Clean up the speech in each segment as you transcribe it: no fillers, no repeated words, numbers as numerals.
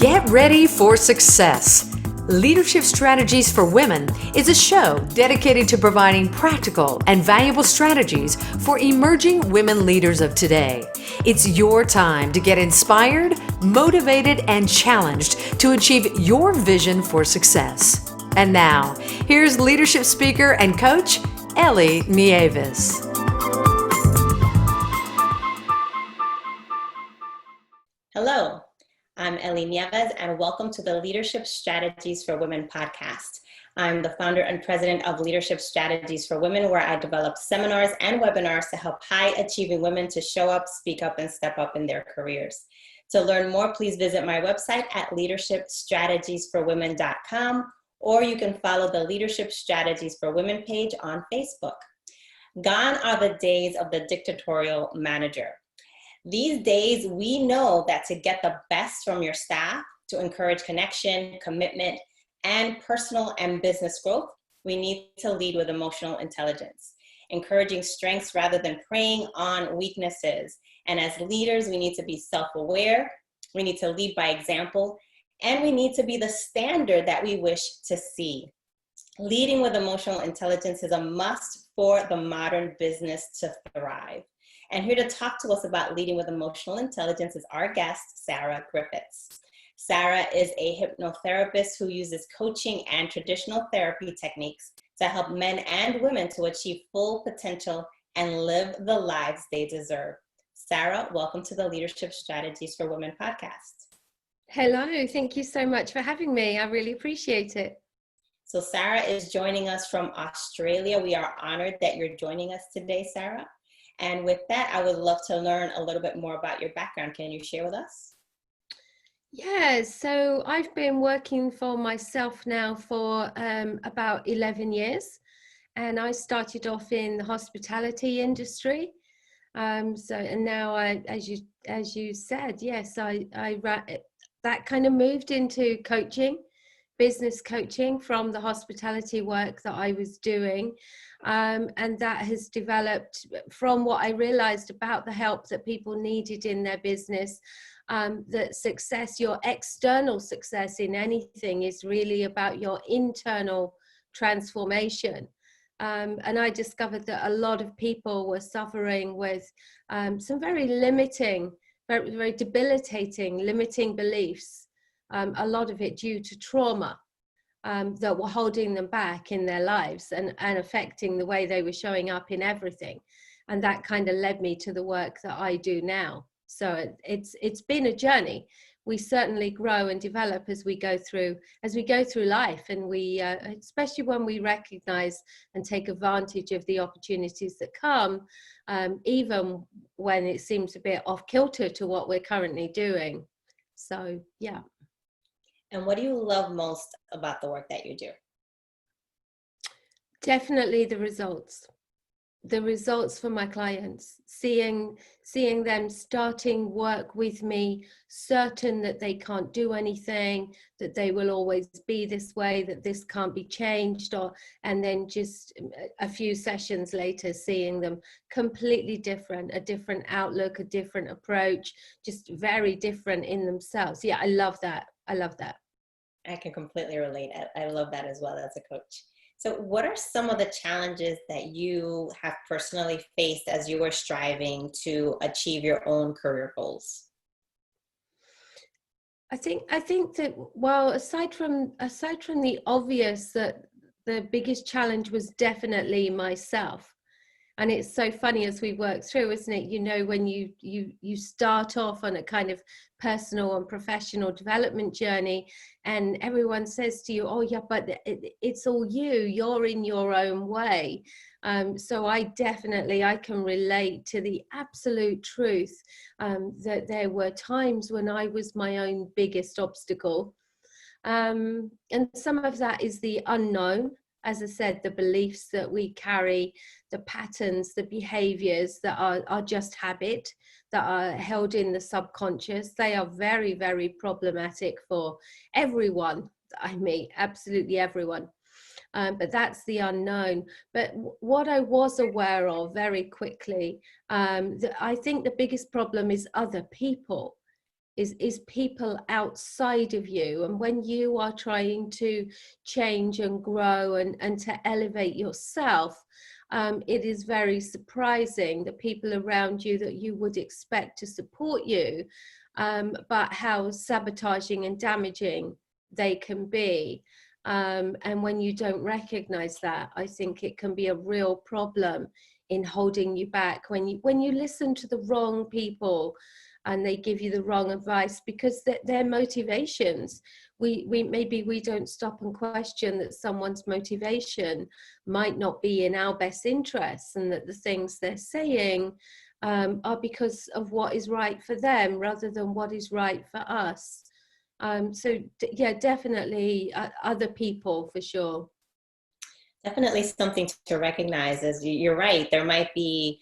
Get ready for success. Leadership Strategies for Women is a show dedicated to providing practical and valuable strategies for emerging women leaders of today. It's your time to get inspired, motivated, and challenged to achieve your vision for success. And now, here's leadership speaker and coach, Ellie Nieves. Hello, I'm Ellie Nieves, and welcome to the Leadership Strategies for Women podcast. I'm the founder and president of Leadership Strategies for Women, where I develop seminars and webinars to help high-achieving women to show up, speak up, and step up in their careers. To learn more, please visit my website at leadershipstrategiesforwomen.com, or you can follow the Leadership Strategies for Women page on Facebook. Gone are the days of the dictatorial manager. These days, we know that to get the best from your staff, to encourage connection, commitment, and personal and business growth, we need to lead with emotional intelligence, encouraging strengths rather than preying on weaknesses. And as leaders, we need to be self-aware, we need to lead by example, and we need to be the standard that we wish to see. Leading with emotional intelligence is a must for the modern business to thrive. And here to talk to us about leading with emotional intelligence is our guest, Sarah Griffiths. Sarah is a hypnotherapist who uses coaching and traditional therapy techniques to help men and women to achieve full potential and live the lives they deserve. Sarah, welcome to the Leadership Strategies for Women podcast. Hello, thank you so much for having me. I really appreciate it. So Sarah is joining us from Australia. We are honored that you're joining us today, Sarah. And with that, I would love to learn a little bit more about your background. Can you share with us? Yeah, so I've been working for myself now for about 11 years. And I started off in the hospitality industry. And now, as you said, yes, that kind of moved into coaching, business coaching from the hospitality work that I was doing. And that has developed from what I realized about the help that people needed in their business, that success, your external success in anything is really about your internal transformation. And I discovered that a lot of people were suffering with some very limiting, very, very debilitating, limiting beliefs, a lot of it due to trauma. That were holding them back in their lives and affecting the way they were showing up in everything. And that kind of led me to the work that I do now. So it's been a journey. We certainly grow and develop as we go through life, and we especially when we recognize and take advantage of the opportunities that come, even when it seems a bit off kilter to what we're currently doing. So yeah. And what do you love most about the work that you do? Definitely the results for my clients, seeing them starting work with me, certain that they can't do anything, that they will always be this way, that this can't be changed, and then just a few sessions later, seeing them completely different, a different outlook, a different approach, just very different in themselves. Yeah, I love that. I can completely relate. I love that as well as a coach. So what are some of the challenges that you have personally faced as you were striving to achieve your own career goals? I think that, well, aside from the obvious, that the biggest challenge was definitely myself. And it's so funny as we work through, isn't it? You know, when you start off on a kind of personal and professional development journey, and everyone says to you, oh yeah, but it's all you're in your own way. So I can relate to the absolute truth, that there were times when I was my own biggest obstacle. And some of that is the unknown. As I said, the beliefs that we carry, the patterns, the behaviors that are just habit, that are held in the subconscious, they are very, very problematic for everyone I meet, absolutely everyone. But that's the unknown. But what I was aware of very quickly, I think the biggest problem is other people. is people outside of you. And when you are trying to change and grow and to elevate yourself, it is very surprising the people around you that you would expect to support you, but how sabotaging and damaging they can be. And when you don't recognize that, I think it can be a real problem in holding you back when you listen to the wrong people and they give you the wrong advice because their motivations, maybe we don't stop and question that someone's motivation might not be in our best interests, and that the things they're saying are because of what is right for them rather than what is right for us. Yeah, definitely other people for sure. Definitely something to recognize is you're right. There might be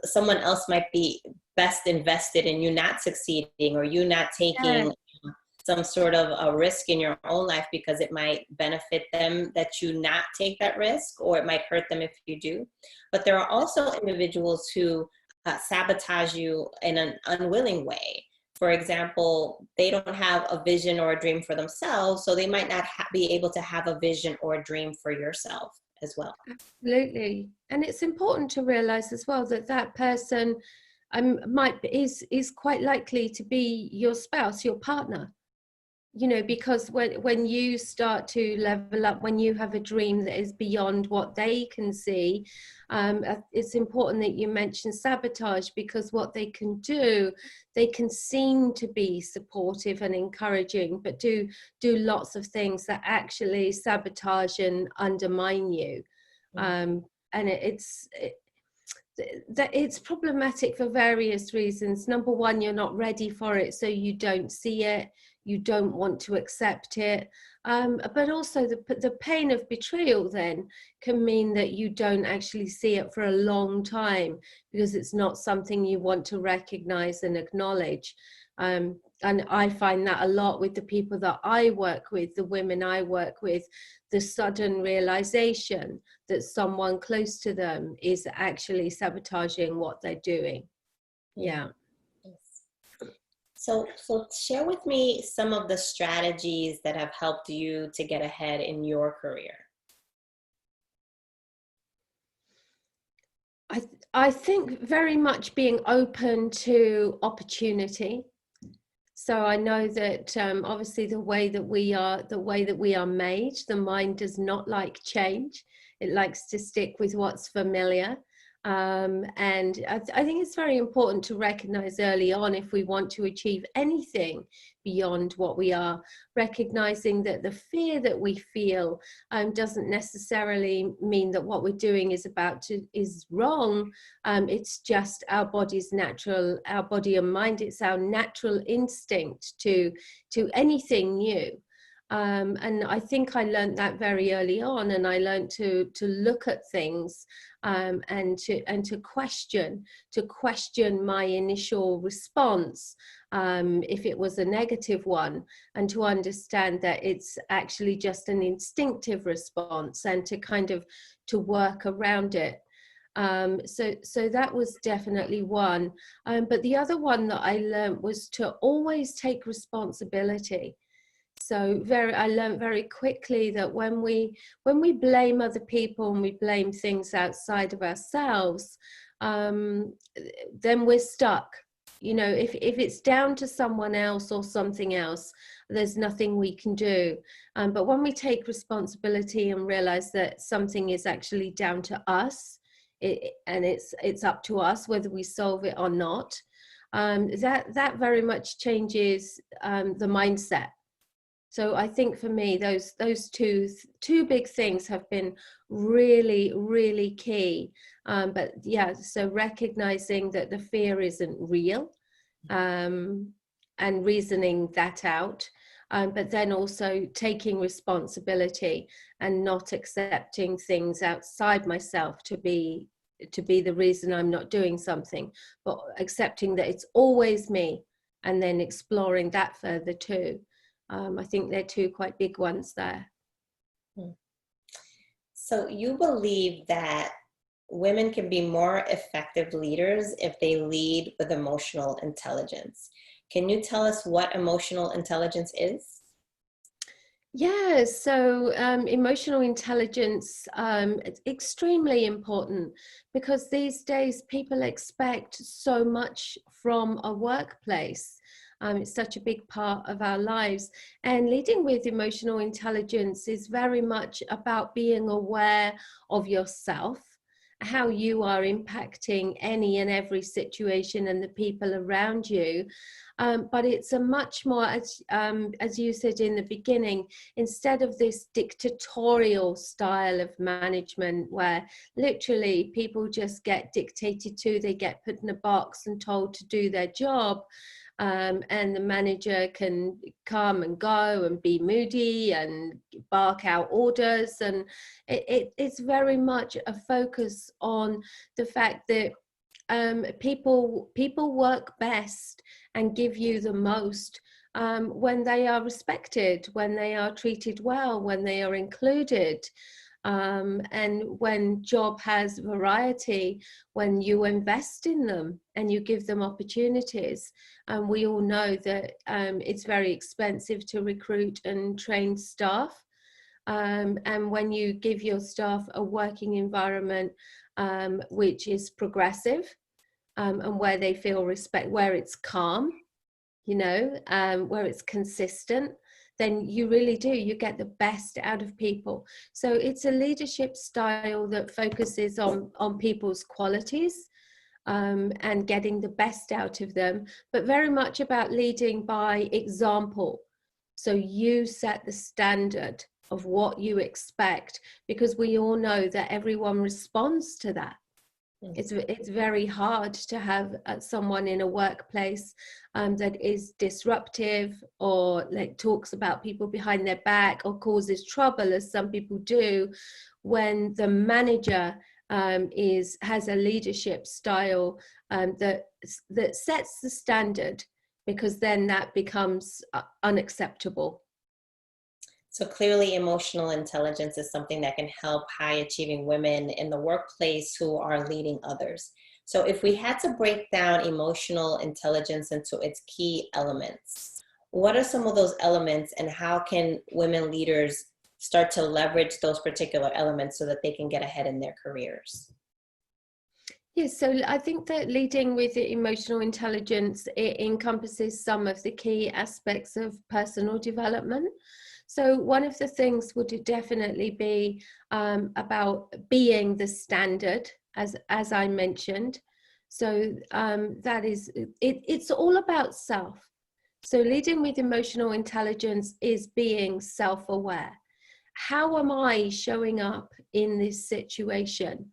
someone else might be best invested in you not succeeding, or you not taking some sort of a risk in your own life because it might benefit them that you not take that risk, or it might hurt them if you do. But there are also individuals who sabotage you in an unwilling way. For example, they don't have a vision or a dream for themselves, so they might not be able to have a vision or a dream for yourself as well. Absolutely. And it's important to realize as well that that person is quite likely to be your spouse, your partner. You know, because when you start to level up, when you have a dream that is beyond what they can see, it's important that you mention sabotage, because what they can do, they can seem to be supportive and encouraging, but do lots of things that actually sabotage and undermine you. And it's problematic for various reasons. Number one, you're not ready for it, so you don't see it. You don't want to accept it. But also the pain of betrayal then can mean that you don't actually see it for a long time because it's not something you want to recognize and acknowledge. And I find that a lot with the people that I work with, the women I work with, the sudden realization that someone close to them is actually sabotaging what they're doing. Yeah. So share with me some of the strategies that have helped you to get ahead in your career. I think very much being open to opportunity. So I know that obviously the way that we are made, the mind does not like change. It likes to stick with what's familiar. And I think it's very important to recognize early on, if we want to achieve anything beyond what we are, recognizing that the fear that we feel doesn't necessarily mean that what we're doing is wrong. It's just our body and mind, it's our natural instinct to anything new. And I think I learned that very early on, and I learned to look at things and to question my initial response, if it was a negative one, and to understand that it's actually just an instinctive response, and to work around it. So that was definitely one. But the other one that I learned was to always take responsibility. So I learned very quickly that when we blame other people and we blame things outside of ourselves, then we're stuck. You know, if it's down to someone else or something else, there's nothing we can do. But when we take responsibility and realize that something is actually down to us, and it's up to us whether we solve it or not, that very much changes the mindset. So I think for me, those two big things have been really, really key. But yeah, so recognizing that the fear isn't real, and reasoning that out, but then also taking responsibility and not accepting things outside myself to be the reason I'm not doing something, but accepting that it's always me, and then exploring that further too. I think they're two quite big ones there. So you believe that women can be more effective leaders if they lead with emotional intelligence. Can you tell us what emotional intelligence is? Yeah, so emotional intelligence it's extremely important because these days people expect so much from a workplace. It's such a big part of our lives. And leading with emotional intelligence is very much about being aware of yourself, how you are impacting any and every situation and the people around you. But it's a much more, as you said in the beginning, instead of this dictatorial style of management where literally people just get dictated to, they get put in a box and told to do their job. And the manager can come and go and be moody and bark out orders. And it's very much a focus on the fact that people work best and give you the most when they are respected, when they are treated well, when they are included, and when job has variety, when you invest in them and you give them opportunities. And we all know that it's very expensive to recruit and train staff. And when you give your staff a working environment which is progressive, and where they feel respect, where it's calm, where it's consistent, then you really do, you get the best out of people. So it's a leadership style that focuses on people's qualities, and getting the best out of them, but very much about leading by example. So you set the standard of what you expect, because we all know that everyone responds to that. It's very hard to have someone in a workplace that is disruptive, or like talks about people behind their back, or causes trouble, as some people do, when the manager has a leadership style that sets the standard, because then that becomes unacceptable. So clearly, emotional intelligence is something that can help high achieving women in the workplace who are leading others. So if we had to break down emotional intelligence into its key elements, what are some of those elements, and how can women leaders start to leverage those particular elements so that they can get ahead in their careers? Yes, so I think that leading with emotional intelligence, it encompasses some of the key aspects of personal development. So one of the things would definitely be about being the standard, as I mentioned. So that is, it's all about self. So leading with emotional intelligence is being self-aware. How am I showing up in this situation?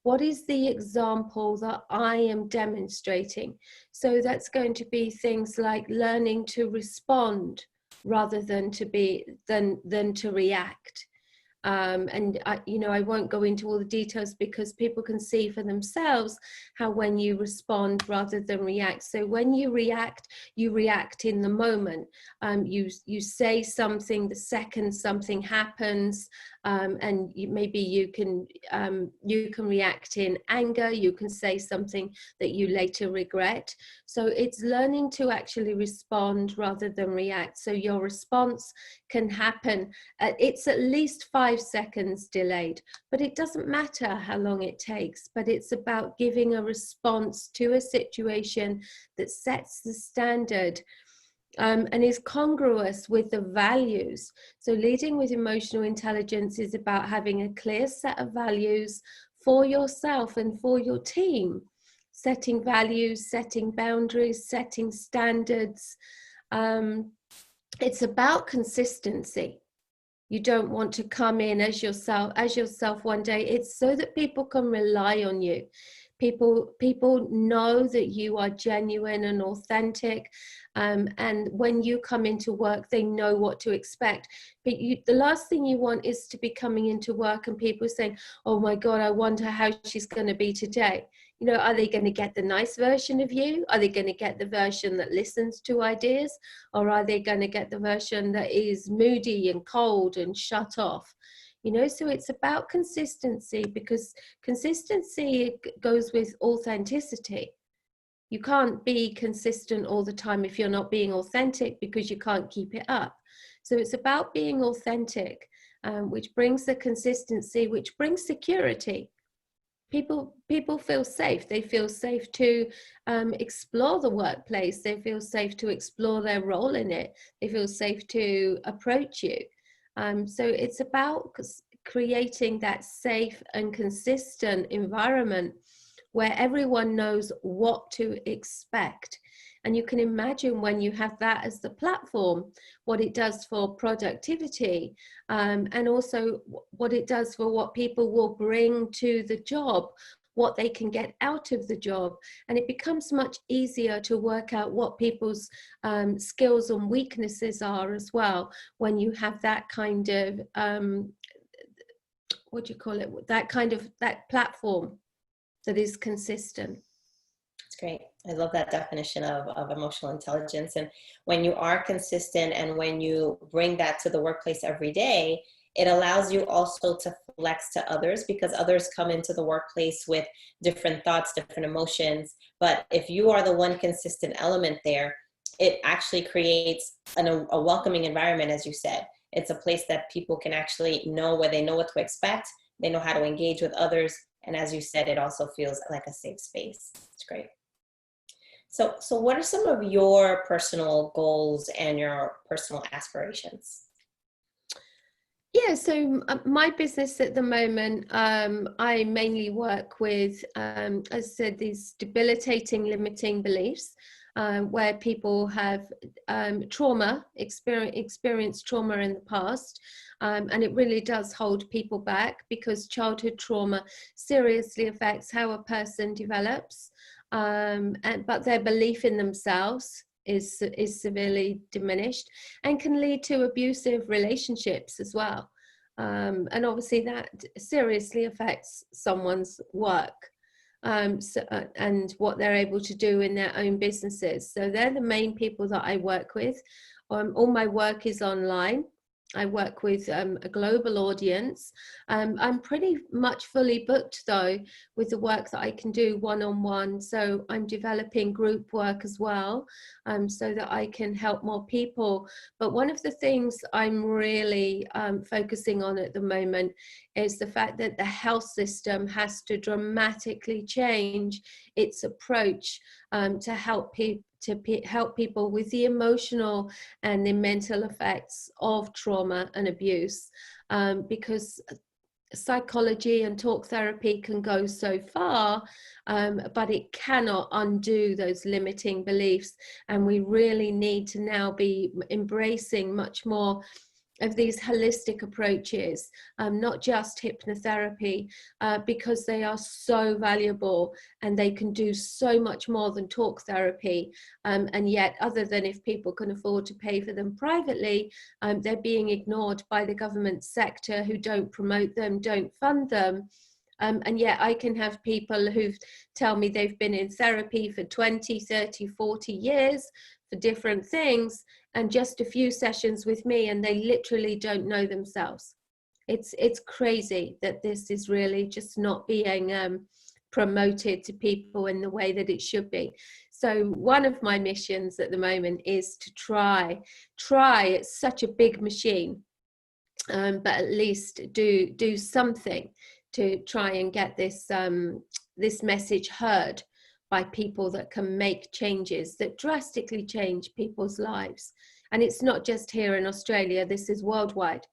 What is the example that I am demonstrating? So that's going to be things like learning to respond rather than to react. And I won't go into all the details, because people can see for themselves how when you respond rather than react. So when you react in the moment. You say something the second something happens, and maybe you can react in anger. You can say something that you later regret. So it's learning to actually respond rather than react. So your response can happen. It's at least 5 seconds delayed, but it doesn't matter how long it takes, but it's about giving a response to a situation that sets the standard, and is congruous with the values. So leading with emotional intelligence is about having a clear set of values for yourself and for your team, setting values, setting boundaries, setting standards. It's about consistency. You don't want to come in as yourself one day. It's so that people can rely on you. People know that you are genuine and authentic, and when you come into work, they know what to expect. But the last thing you want is to be coming into work and people saying, "Oh my God, I wonder how she's going to be today." Are they going to get the nice version of you? Are they going to get the version that listens to ideas? Or are they going to get the version that is moody and cold and shut off? So it's about consistency, because consistency goes with authenticity. You can't be consistent all the time if you're not being authentic, because you can't keep it up. So it's about being authentic, which brings the consistency, which brings security. People feel safe. They feel safe to explore the workplace. They feel safe to explore their role in it. They feel safe to approach you. So it's about creating that safe and consistent environment where everyone knows what to expect. And you can imagine, when you have that as the platform, what it does for productivity, and also what it does for what people will bring to the job, what they can get out of the job. And it becomes much easier to work out what people's skills and weaknesses are as well, when you have that kind of, what do you call it, that platform that is consistent. It's great. I love that definition of emotional intelligence. And when you are consistent and when you bring that to the workplace every day, it allows you also to flex to others, because others come into the workplace with different thoughts, different emotions. But if you are the one consistent element there, it actually creates a welcoming environment, as you said. It's a place that people can actually know, where they know what to expect, they know how to engage with others. And as you said, it also feels like a safe space. It's great. So what are some of your personal goals and your personal aspirations? Yeah, so my business at the moment, I mainly work with, as I said, these debilitating, limiting beliefs, where people have experienced trauma in the past, and it really does hold people back, because childhood trauma seriously affects how a person develops, but their belief in themselves is severely diminished, and can lead to abusive relationships as well. And obviously that seriously affects someone's work, and what they're able to do in their own businesses. So they're the main people that I work with. All my work is online. I work with a global audience. I'm pretty much fully booked, though, with the work that I can do one-on-one. So I'm developing group work as well, so that I can help more people. But one of the things I'm really focusing on at the moment is the fact that the health system has to dramatically change its approach to help people with the emotional and the mental effects of trauma and abuse, because psychology and talk therapy can go so far, but it cannot undo those limiting beliefs. And we really need to now be embracing much more of these holistic approaches, not just hypnotherapy, because they are so valuable and they can do so much more than talk therapy. And yet, other than if people can afford to pay for them privately, they're being ignored by the government sector, who don't promote them, don't fund them. And yet I can have people who tell me they've been in therapy for 20, 30, 40 years for different things, and just a few sessions with me, and they literally don't know themselves. It's crazy that this is really just not being promoted to people in the way that it should be. So one of my missions at the moment is to try, it's such a big machine, but at least do something to try and get this this message heard by people that can make changes that drastically change people's lives. And it's not just here in Australia, this is worldwide.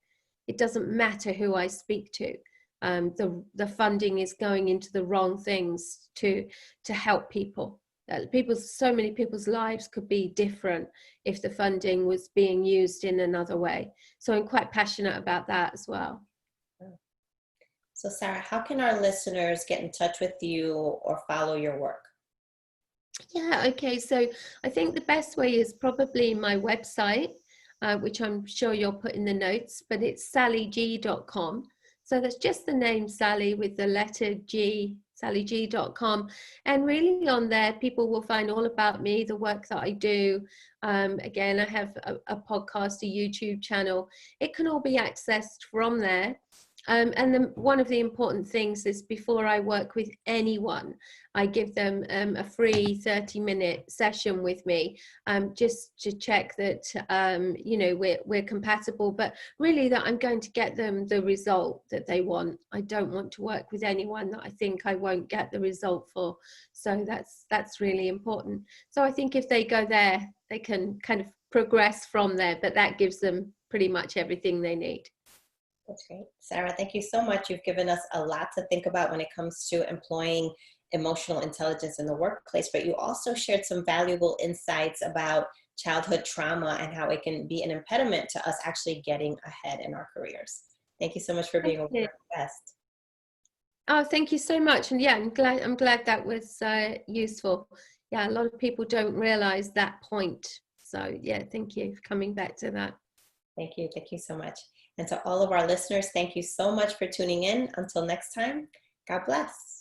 It doesn't matter who I speak to. The funding is going into the wrong things to help people. So many people's lives could be different if the funding was being used in another way. So I'm quite passionate about that as well. So Sarah, how can our listeners get in touch with you or follow your work? Yeah, okay. So I think the best way is probably my website, which I'm sure you'll put in the notes, but it's sallyg.com. So that's just the name Sally with the letter G, sallyg.com. And really on there, people will find all about me, the work that I do. Again, I have a podcast, a YouTube channel. It can all be accessed from there. One of the important things is before I work with anyone, I give them a free 30-minute session with me, just to check that we're compatible, but really that I'm going to get them the result that they want. I don't want to work with anyone that I think I won't get the result for. So that's really important. So I think if they go there, they can kind of progress from there, but that gives them pretty much everything they need. That's great. Sarah, thank you so much. You've given us a lot to think about when it comes to employing emotional intelligence in the workplace, but you also shared some valuable insights about childhood trauma and how it can be an impediment to us actually getting ahead in our careers. Thank you so much for being a guest. Oh, thank you so much. And yeah, I'm glad that was useful. Yeah, a lot of people don't realize that point. So yeah, thank you for coming back to that. Thank you. Thank you so much. And to all of our listeners, thank you so much for tuning in. Until next time, God bless.